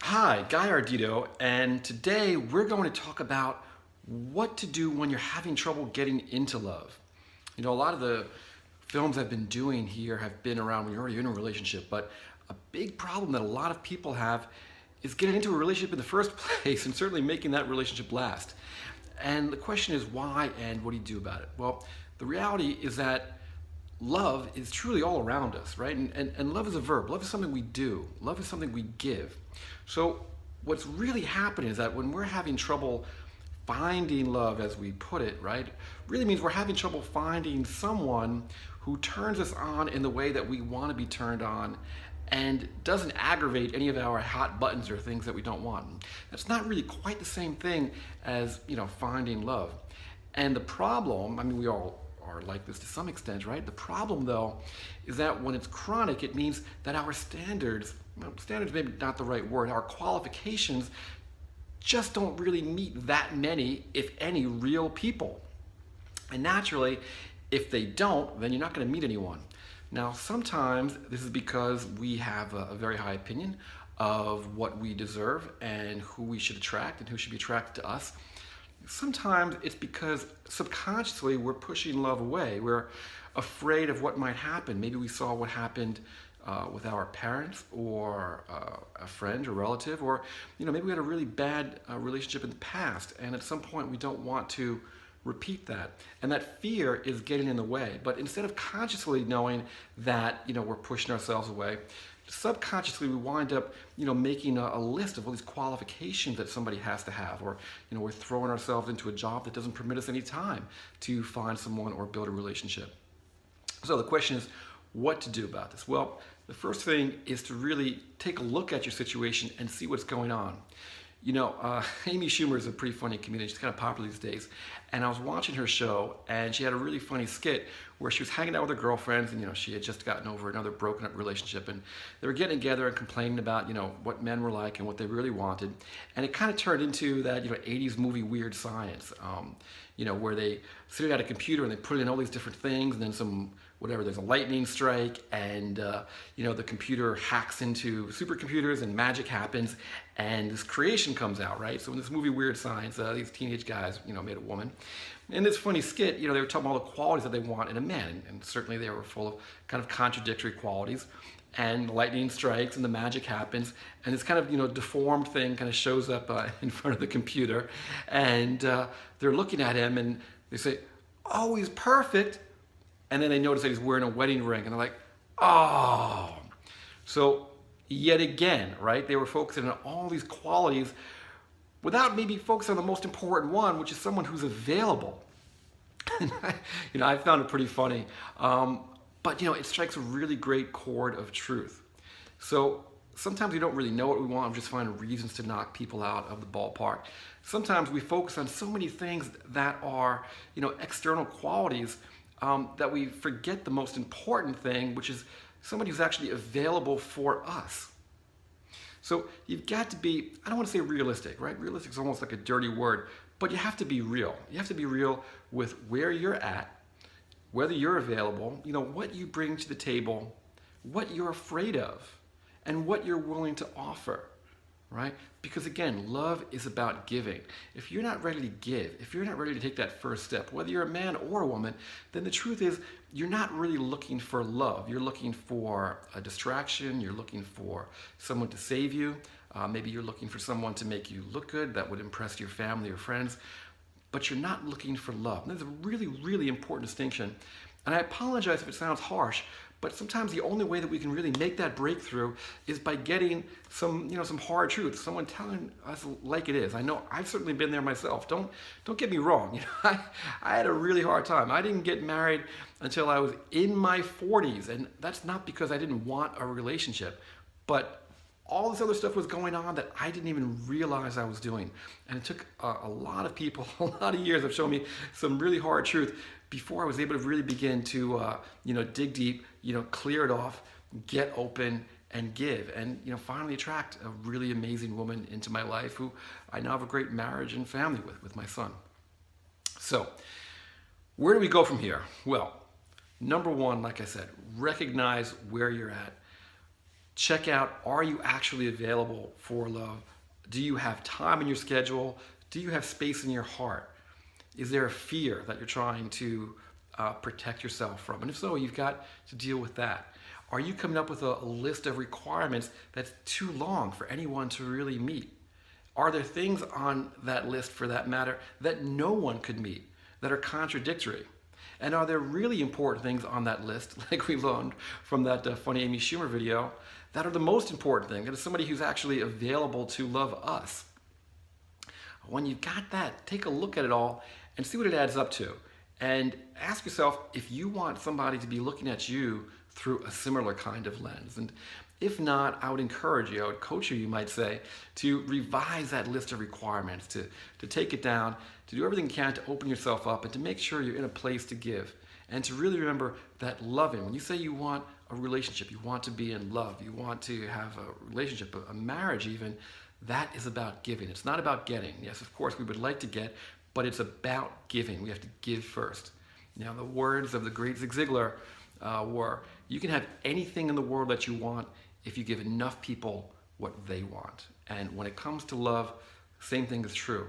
Hi, Guy Ardito, and today we're going to talk about what to do when you're having trouble getting into love. A lot of the films I've been doing here have been around when you're already in a relationship, but a big problem that a lot of people have is getting into a relationship in the first place and certainly making that relationship last. And the question is why and what do you do about it? Well, the reality is that love is truly all around us, right? And love is a verb. Love is something we do. Love is something we give. So what's really happening is that when we're having trouble finding love, as we put it, right, really means we're having trouble finding someone who turns us on in the way that we want to be turned on and doesn't aggravate any of our hot buttons or things that we don't want. That's not really quite the same thing as, finding love. And the problem, I mean, we all are like this to some extent, right? The problem, though, is that when it's chronic, it means that our standards, well, standards maybe not the right word, our qualifications just don't really meet that many, if any, real people. And naturally, if they don't, then you're not going to meet anyone. Now, sometimes this is because we have a very high opinion of what we deserve and who we should attract and who should be attracted to us. Sometimes it's because subconsciously we're pushing love away. We're afraid of what might happen. Maybe we saw what happened with our parents or a friend or relative, or maybe we had a really bad relationship in the past, and at some point we don't want to repeat that. And that fear is getting in the way. But instead of consciously knowing that we're pushing ourselves away, subconsciously we wind up making a list of all these qualifications that somebody has to have, or we're throwing ourselves into a job that doesn't permit us any time to find someone or build a relationship. So the question is what to do about this. Well, the first thing is to really take a look at your situation and see what's going on. Amy Schumer is a pretty funny comedian. She's kind of popular these days. And I was watching her show, and she had a really funny skit where she was hanging out with her girlfriends, and she had just gotten over another broken up relationship, and they were getting together and complaining about what men were like and what they really wanted. And it kind of turned into that 80s movie Weird Science, where they sit at a computer and they put in all these different things, and then there's a lightning strike, and the computer hacks into supercomputers and magic happens, and this creation comes out, right? So in this movie Weird Science, these teenage guys made a woman. In this funny skit, they were talking about all the qualities that they want in a man, and certainly they were full of kind of contradictory qualities. And lightning strikes and the magic happens, and this kind of deformed thing kind of shows up in front of the computer, and they're looking at him and they say, "Oh, he's perfect," and then they notice that he's wearing a wedding ring, and they're like, "Oh." So yet again, right? They were focusing on all these qualities without maybe focusing on the most important one, which is someone who's available. I found it pretty funny. But it strikes a really great chord of truth. So sometimes we don't really know what we want, we just find reasons to knock people out of the ballpark. Sometimes we focus on so many things that are, external qualities, that we forget the most important thing, which is somebody who's actually available for us. So you've got to be, I don't want to say realistic, right? Realistic is almost like a dirty word, but you have to be real. You have to be real with where you're at, whether you're available, what you bring to the table, what you're afraid of, and what you're willing to offer, right? Because again, love is about giving. If you're not ready to give, if you're not ready to take that first step, whether you're a man or a woman, then the truth is you're not really looking for love. You're looking for a distraction. You're looking for someone to save you. Maybe you're looking for someone to make you look good, that would impress your family or friends. But you're not looking for love. And there's a really, really important distinction. And I apologize if it sounds harsh, but sometimes the only way that we can really make that breakthrough is by getting some hard truth, someone telling us like it is. I know I've certainly been there myself. Don't get me wrong. I had a really hard time. I didn't get married until I was in my 40s, and that's not because I didn't want a relationship, but all this other stuff was going on that I didn't even realize I was doing. And it took a lot of people, a lot of years of showing me some really hard truth before I was able to really begin to, dig deep, clear it off, get open, and give. And, finally attract a really amazing woman into my life who I now have a great marriage and family with my son. So, where do we go from here? Well, number one, like I said, recognize where you're at. Check out, are you actually available for love? Do you have time in your schedule? Do you have space in your heart? Is there a fear that you're trying to protect yourself from? And if so, you've got to deal with that. Are you coming up with a list of requirements that's too long for anyone to really meet? Are there things on that list, for that matter, that no one could meet, that are contradictory? And are there really important things on that list, like we learned from that funny Amy Schumer video, that are the most important thing, that is somebody who's actually available to love us? When you've got that, take a look at it all and see what it adds up to. And ask yourself if you want somebody to be looking at you through a similar kind of lens. And if not, I would encourage you, I would coach you might say, to revise that list of requirements, to take it down, to do everything you can to open yourself up and to make sure you're in a place to give. And to really remember that loving, when you say you want a relationship, you want to be in love, you want to have a relationship, a marriage even, that is about giving. It's not about getting. Yes, of course, we would like to get, but it's about giving. We have to give first. Now, the words of the great Zig Ziglar were, you can have anything in the world that you want if you give enough people what they want. And when it comes to love, same thing is true.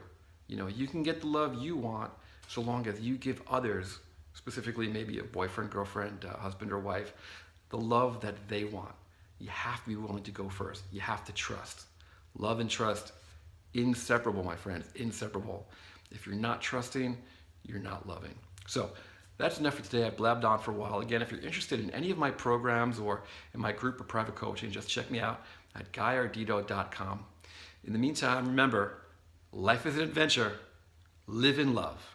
You know, you can get the love you want so long as you give others, specifically maybe a boyfriend, girlfriend, husband or wife, the love that they want. You have to be willing to go first. You have to trust. Love and trust, inseparable, my friends, inseparable. If you're not trusting, you're not loving. So that's enough for today. I've blabbed on for a while. Again, if you're interested in any of my programs or in my group or private coaching, just check me out at GuyArdito.com. In the meantime, remember, life is an adventure. Live in love.